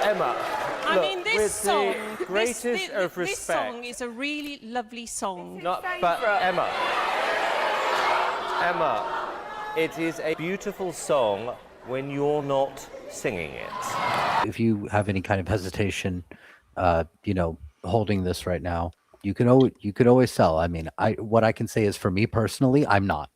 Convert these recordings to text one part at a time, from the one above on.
Emma, I look, mean, this with song, the greatest of this respect. song is a really lovely song. No, but Emma, it is a beautiful song when you're not singing it. If you have any kind of hesitation, holding this right now, you could always sell. I mean, what I can say is, for me personally, I'm not.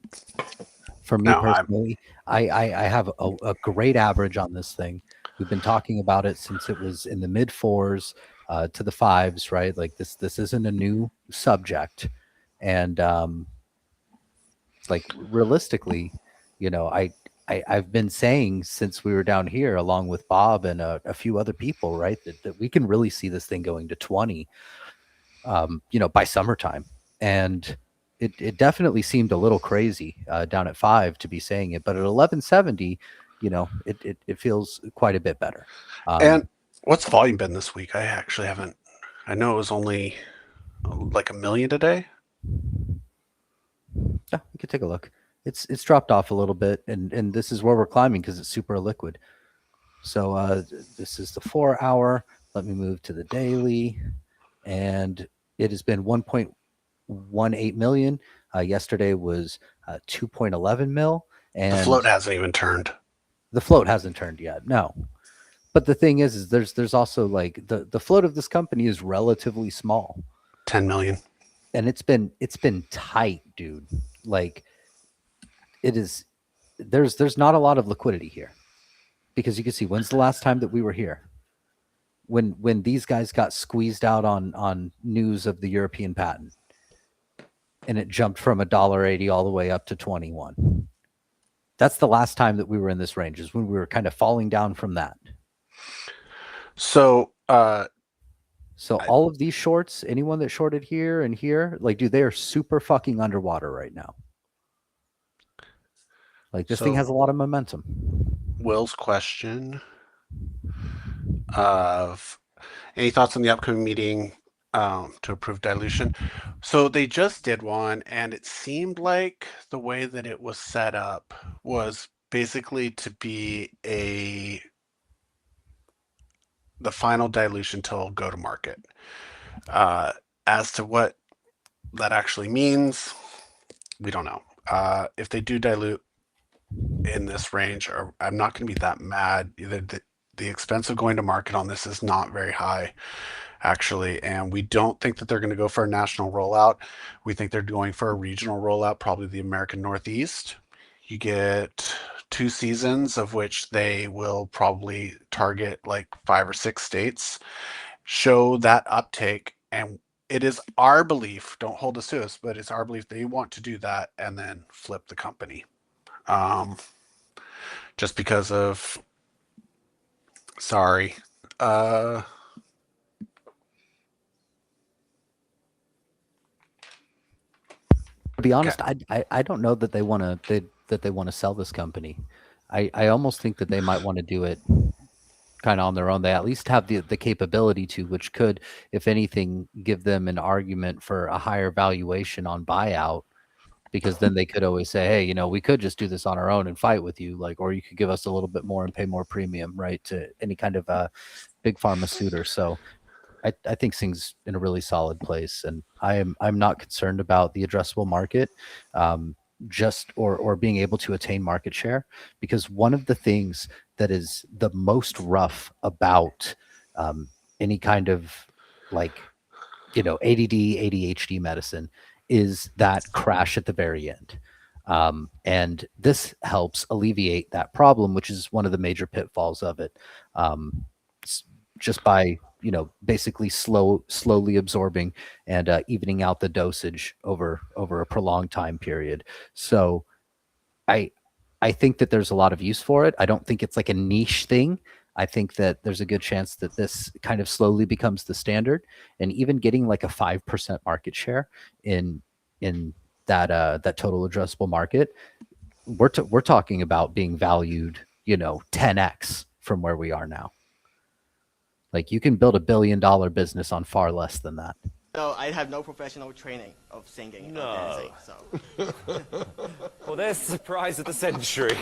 For me personally, I have a great average on this thing. We've been talking about it since it was in the mid fours to the fives, right? Like this isn't a new subject, and like realistically, I've been saying since we were down here, along with Bob and a few other people, right, that we can really see this thing going to 20, by summertime. And it definitely seemed a little crazy down at 5 to be saying it, but at 1170, it feels quite a bit better. And what's volume been this week? I actually haven't. I know it was only like 1 million a day. Yeah, we could take a look. It's dropped off a little bit, and this is where we're climbing because it's super liquid. So this is the 4 hour. Let me move to the daily, and it has been 1.18 million. Yesterday was 2.11 mil, and The float hasn't even turned. The float hasn't turned yet. No, but the thing is there's also like the float of this company is relatively small, 10 million, and it's been tight, dude. Like it is. There's not a lot of liquidity here, because you can see, when's the last time that we were here? When these guys got squeezed out on news of the European patent, and it jumped from $1.80 all the way up to 21. That's the last time that we were in this range, is when we were kind of falling down from that. So all of these shorts, anyone that shorted here and here, like, dude, they are super fucking underwater right now. Like, this thing has a lot of momentum. Will's question of any thoughts on the upcoming meeting to approve dilution. So they just did one, and it seemed like the way that it was set up was basically to be the final dilution till go to market. As to what that actually means, we don't know. If they do dilute in this range, or I'm not going to be that mad. The expense of going to market on this is not very high, actually, and we don't think that they're going to go for a national rollout. We think they're going for a regional rollout, probably the American Northeast. You get 2 seasons, of which they will probably target like 5 or 6 states, show that uptake, and it is our belief, don't hold us to us, but it's our belief they want to do that and then flip the company. Just because of, sorry, to be honest, I don't know that they want to sell this company. I almost think that they might want to do it kind of on their own. They at least have the capability to, which could, if anything, give them an argument for a higher valuation on buyout, because then they could always say, hey, we could just do this on our own and fight with you, like, or you could give us a little bit more and pay more premium, right, to any kind of big pharma suitor. So I think CING's in a really solid place, and I'm not concerned about the addressable market, or being able to attain market share, because one of the things that is the most rough about any kind of like ADD, ADHD medicine is that crash at the very end. And this helps alleviate that problem, which is one of the major pitfalls of it, just by basically slowly absorbing and evening out the dosage over a prolonged time period. So I think that there's a lot of use for it. I don't think it's like a niche thing. I think that there's a good chance that this kind of slowly becomes the standard, and even getting like a 5% market share in that total addressable market, we're talking about being valued 10x from where we are now. Like, you can build $1 billion business on far less than that. So I have no professional training of singing or dancing. So. Well, there's the surprise of the century.